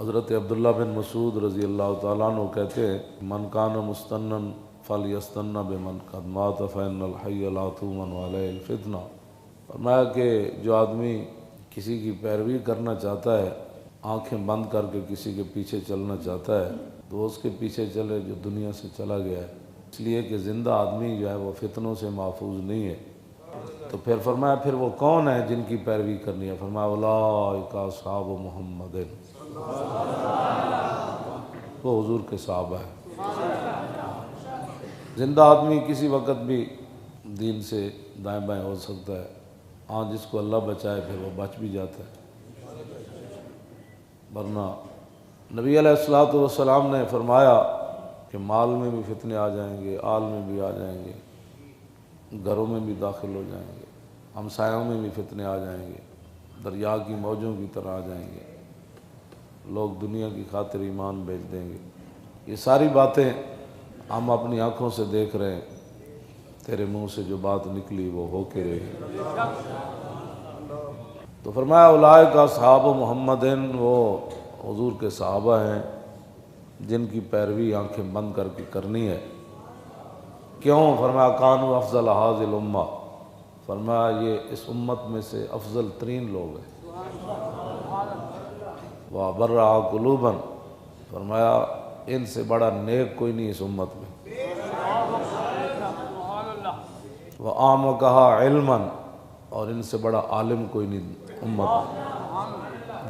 حضرت عبداللہ بن مسعود رضی اللہ تعالیٰ عنہ کہتے ہیں من کان مستنن فلیستن بمن قد مات فإن الحی لا تؤمن علیہ الفتنہ۔ فرمایا کہ جو آدمی کسی کی پیروی کرنا چاہتا ہے، آنکھیں بند کر کے کسی کے پیچھے چلنا چاہتا ہے تو اس کے پیچھے چلے جو دنیا سے چلا گیا ہے، اس لیے کہ زندہ آدمی جو ہے وہ فتنوں سے محفوظ نہیں ہے۔ تو پھر فرمایا پھر وہ کون ہے جن کی پیروی کرنی ہے؟ فرمایا اولئک اصحاب محمد، وہ حضور کے صحابہ ہیں۔ زندہ آدمی کسی وقت بھی دین سے دائیں بائیں ہو سکتا ہے، ہاں جس کو اللہ بچائے پھر وہ بچ بھی جاتا ہے، ورنہ نبی علیہ الصلوۃ والسلام نے فرمایا کہ مال میں بھی فتنے آ جائیں گے، آل میں بھی آ جائیں گے، گھروں میں بھی داخل ہو جائیں گے، ہمسایوں میں بھی فتنے آ جائیں گے، دریا کی موجوں کی طرح آ جائیں گے، لوگ دنیا کی خاطر ایمان بیچ دیں گے۔ یہ ساری باتیں ہم اپنی آنکھوں سے دیکھ رہے ہیں، تیرے منہ سے جو بات نکلی وہ ہو کے رہی۔ تو فرمایا اولئک اصحاب محمد، وہ حضور کے صحابہ ہیں جن کی پیروی آنکھیں بند کر کے کرنی ہے۔ کیوں؟ فرمایا کانوا افضل ھذہ الامہ، فرمایا یہ اس امت میں سے افضل ترین لوگ ہیں۔ وَبَرَّأَ قُلُوبًا، فرمایا ان سے بڑا نیک کوئی نہیں اس امت میں۔ وَأَعْمَقَهَا عِلْمًا، اور ان سے بڑا عالم کوئی نہیں امت میں۔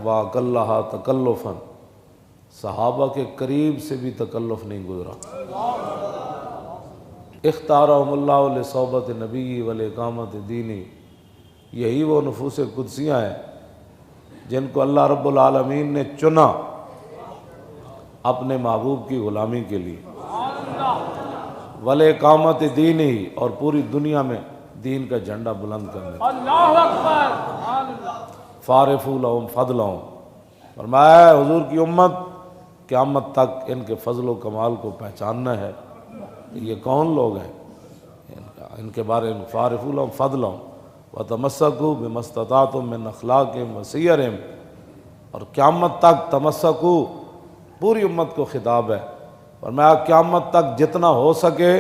وَأَقَلَّهَا تَكَلُّفًا، صحابہ کے قریب سے بھی تکلف نہیں گزرا۔ اختارہم اللہ لصحبۃ نبی ولاقامۃ دینی، یہی وہ نفوس قدسیاں ہیں جن کو اللہ رب العالمین نے چنا اپنے محبوب کی غلامی کے لیے، ولاقامۃ دینی، اور پوری دنیا میں دین کا جھنڈا بلند کرنے۔ اللہ اکبر۔ فارفوا لہم فضلہم، فرمایا ہے حضور کی امت قیامت تک ان کے فضل و کمال کو پہچاننا ہے۔ یہ کون لوگ ہیں؟ ان کے بارے میں فارفوا لہم فضلہم وتمسکوا بما استطعتم من اخلاقہم وسیرہم، اور قیامت تک تمسکوا پوری امت کو خطاب ہے۔ فرمایا قیامت تک جتنا ہو سکے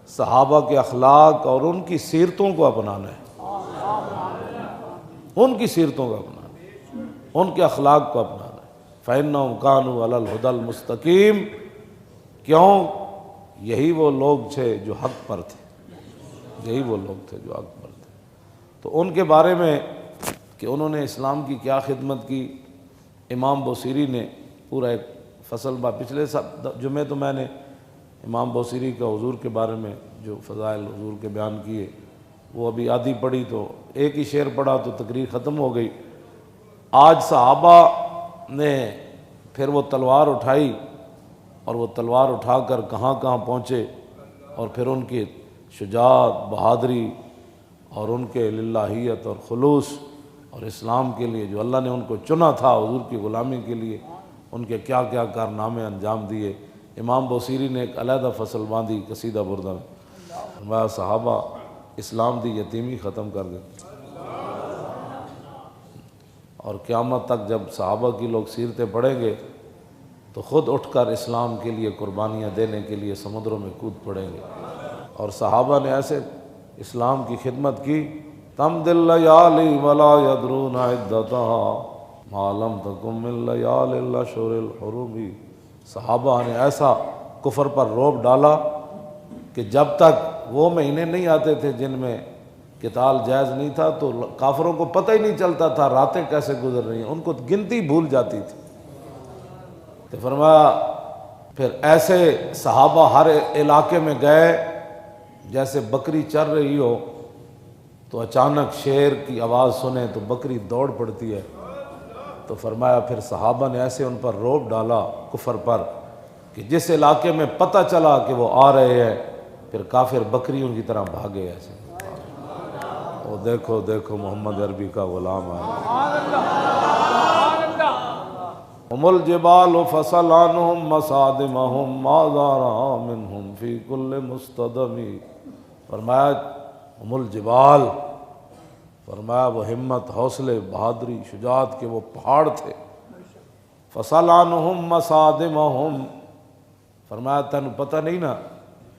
صحابہ کے اخلاق اور ان کی سیرتوں کو اپنانا ہے، ان کی سیرتوں کو اپنانا ہے، ان کے اخلاق کو اپنانا ہے۔ فَإِنَّهُمْ كَانُوا عَلَى الْهُدَى الْمُسْتَقِيمِ، کیوں؟ یہی وہ لوگ تھے جو حق پر تھے، یہی وہ لوگ تھے جو حق پر تھے۔ تو ان کے بارے میں کہ انہوں نے اسلام کی کیا خدمت کی، امام بوصیری نے پورا ایک فصل پچھلے جمعے تو میں نے امام بوصیری کا حضور کے بارے میں جو فضائل حضور کے بیان کیے وہ ابھی آدھی پڑھی، تو ایک ہی شعر پڑھا تو تقریر ختم ہو گئی۔ آج صحابہ نے پھر وہ تلوار اٹھائی، اور وہ تلوار اٹھا کر کہاں کہاں پہنچے، اور پھر ان کی شجاعت، بہادری، اور ان کے للہیت اور خلوص اور اسلام کے لیے جو اللہ نے ان کو چنا تھا حضور کی غلامی کے لیے، ان کے کیا کیا کارنامے انجام دیے۔ امام بوصیری نے ایک علیحدہ فصل باندھی قصیدہ بردہ میں، فرمایا صحابہ اسلام دی یتیمی ختم کر دیں، اور قیامت تک جب صحابہ کی لوگ سیرتیں پڑھیں گے تو خود اٹھ کر اسلام کے لیے قربانیاں دینے کے لیے سمندروں میں کود پڑیں گے۔ اور صحابہ نے ایسے اسلام کی خدمت کی، تمضی اللیالی ولا یدرون عدتها ما لم تکن من لیالی الاشہر الحرم، صحابہ نے ایسا کفر پر رعب ڈالا کہ جب تک وہ مہینے نہیں آتے تھے جن میں قتال جائز نہیں تھا تو کافروں کو پتہ ہی نہیں چلتا تھا راتیں کیسے گزر رہی ہیں، ان کو گنتی بھول جاتی تھی۔ تو فرمایا پھر ایسے صحابہ ہر علاقے میں گئے، جیسے بکری چر رہی ہو تو اچانک شیر کی آواز سنے تو بکری دوڑ پڑتی ہے، تو فرمایا پھر صحابہ نے ایسے ان پر رعب ڈالا کفر پر کہ جس علاقے میں پتہ چلا کہ وہ آ رہے ہیں پھر کافر بکریوں کی طرح بھاگے ایسے۔ وہ دیکھو دیکھو محمد عربی کا غلام آیا۔ ہم الجبال فصل عنہم مصادمہم ما زارا منہم فی کل مستدم، فرمایا ہم الجبال، فرمایا وہ ہمت، حوصلے، بہادری، شجاعت کے وہ پہاڑ تھے، فصل عنہم مسادمہم، فرمایا تینوں پتہ نہیں نا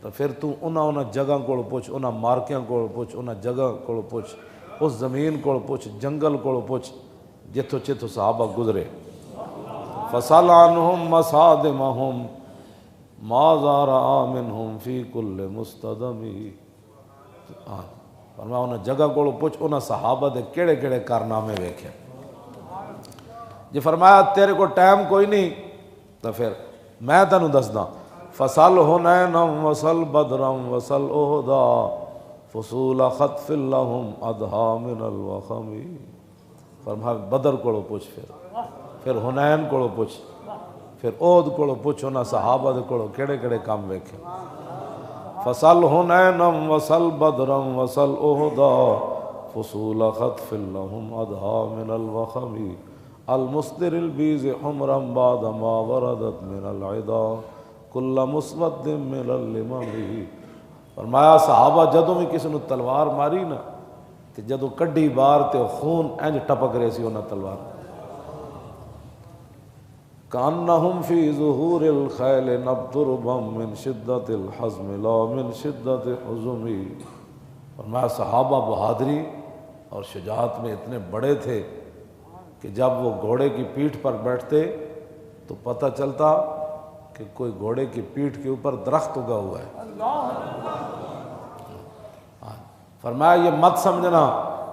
تو پھر تو انہاں جگہ کو پوچھ، انہاں مارکیاں کو پوچھ، انہاں جگہ کو پوچھ، اس زمین کو پوچھ، جنگل کو پوچھ جتھوں جتھوں صحابہ گزرے۔ فصل عنہم مسادمہم ماذا رأى منہم فی کل مستدم، فرمایا انہاں جگہ کو پوچھ انہاں صحابہ دے کیڑے کیڑے کارنامے ویکھے۔ جی فرمایا تیرے کو ٹائم کوئی نہیں تو پھر میں تینوں دسدا، فصل حنینم وصل بدرم وصل احدا فصول خطف لہم اضحا من الوخم، فرمایا بدر کو پوچھ، پھر حنین کو پوچھ، پھر احد کو پوچھ، انہاں صحابہ دے کو کیڑے کیڑے کام ویکھے۔ فصل حنینم وصل بدرم وصل احدا فصول خطف لہم اضحا من الوخم المصدر البیز حمرا بعد ما وردت من العدا کل مسود من اللمم، فرمایا صحابہ جدوں بھی کسی نے تلوار ماری نا تو جدوں کڈی بار تے خون انج ٹپک رہے سی انہاں تلوار، کانہم فی ظہور الخیل نبت ربم من شدت الحزم لا من شدت حزم، فرمایا صحابہ بہادری اور شجاعت میں اتنے بڑے تھے کہ جب وہ گھوڑے کی پیٹھ پر بیٹھتے تو پتہ چلتا کہ کوئی گھوڑے کی پیٹھ کے اوپر درخت اگا ہوا ہے۔ فرمایا یہ مت سمجھنا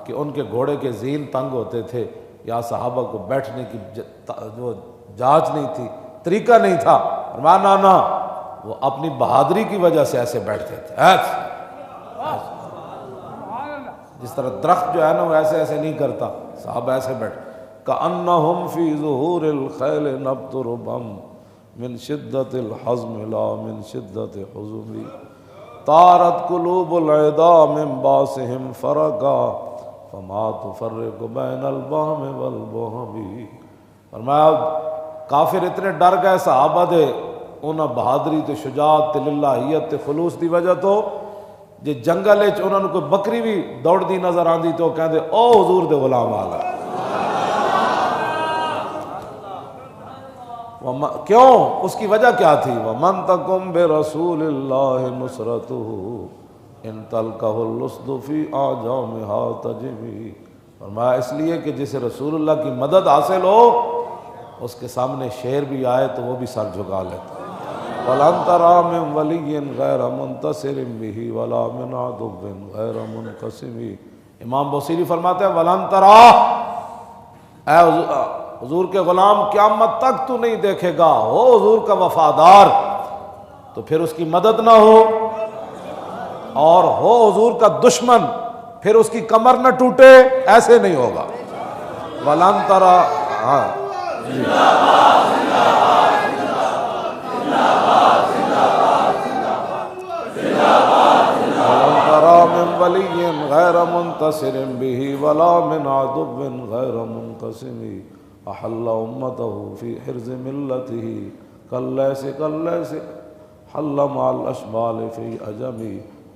کہ ان کے گھوڑے کے زین تنگ ہوتے تھے یا صحابہ کو بیٹھنے کی جو جاچ نہیں تھی، طریقہ نہیں تھا، فرمایا نا وہ اپنی بہادری کی وجہ سے ایسے بیٹھتے تھے، جس طرح درخت جو ہے نا وہ ایسے ایسے نہیں کرتا، صحابہ ایسے بیٹھ کأنہم فی ظہور الخیل نبت ربم من شدت الحزم لا من شدت حزم طارت قلوب العدا من باسہم فرقا فما تفرق بین البہم والبہم، فرمایا کافر اتنے ڈر گئے صحابہ دے انہاں بہادری تے شجاعت تے للہیت تے خلوص دی وجہ تو جے جنگل وچ انہاں نوں کوئی بکری بھی دوڑدی نظر آندی تو کہندے او حضور دے غلام آ گئے۔ کیوں؟ اس کی وجہ کیا تھی؟ وَمَن تَقُمْ بِرَسُولِ اللَّهِ نُصْرَتُهُ إِن تَلْقَهُ اللُّصْدُ فِي أَعْجَامِهَا تَجْرِي، فرمایا اس لیے کہ جسے رسول اللہ کی مدد حاصل ہو اس کے سامنے شیر بھی آئے تو وہ بھی سر جھکا لیتا۔ وَلَن تَرَىٰ مِن وَلِيٍّ غَيْرَ مُنتَصِرٍ بِهِ وَلَا مِنْ عَدُوٍّ غَيْرَ مُنْقَسِمٍ، امام بصیری فرماتے ہیں وَلَن تَرَىٰ، اے حضور کے غلام قیامت تک تو نہیں دیکھے گا ہو حضور کا وفادار تو پھر اس کی مدد نہ ہو، اور ہو حضور کا دشمن پھر اس کی کمر نہ ٹوٹے، ایسے نہیں ہوگا۔ وَلَن تَرَىٰ، ہاں وَلَن تَرَىٰ مِن وَلِيٍّ غَيْرَ مُنتَصِرٍ بِهِ وَلَا مِنْ عَدُوٍّ غَيْرَ مُنْقَسِمٍ احل امته في حرز ملته كالليس حل مع الاشبال في اجمی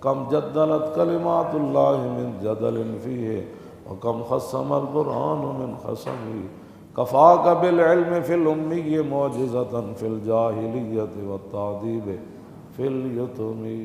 کم جدلت کلمات اللہ من جدل فیہ وکم خصم القرآن من خصمی کفاک بالعلم فی الامی معجزة فی الجاہلیت والتعذیب فی الیتمی۔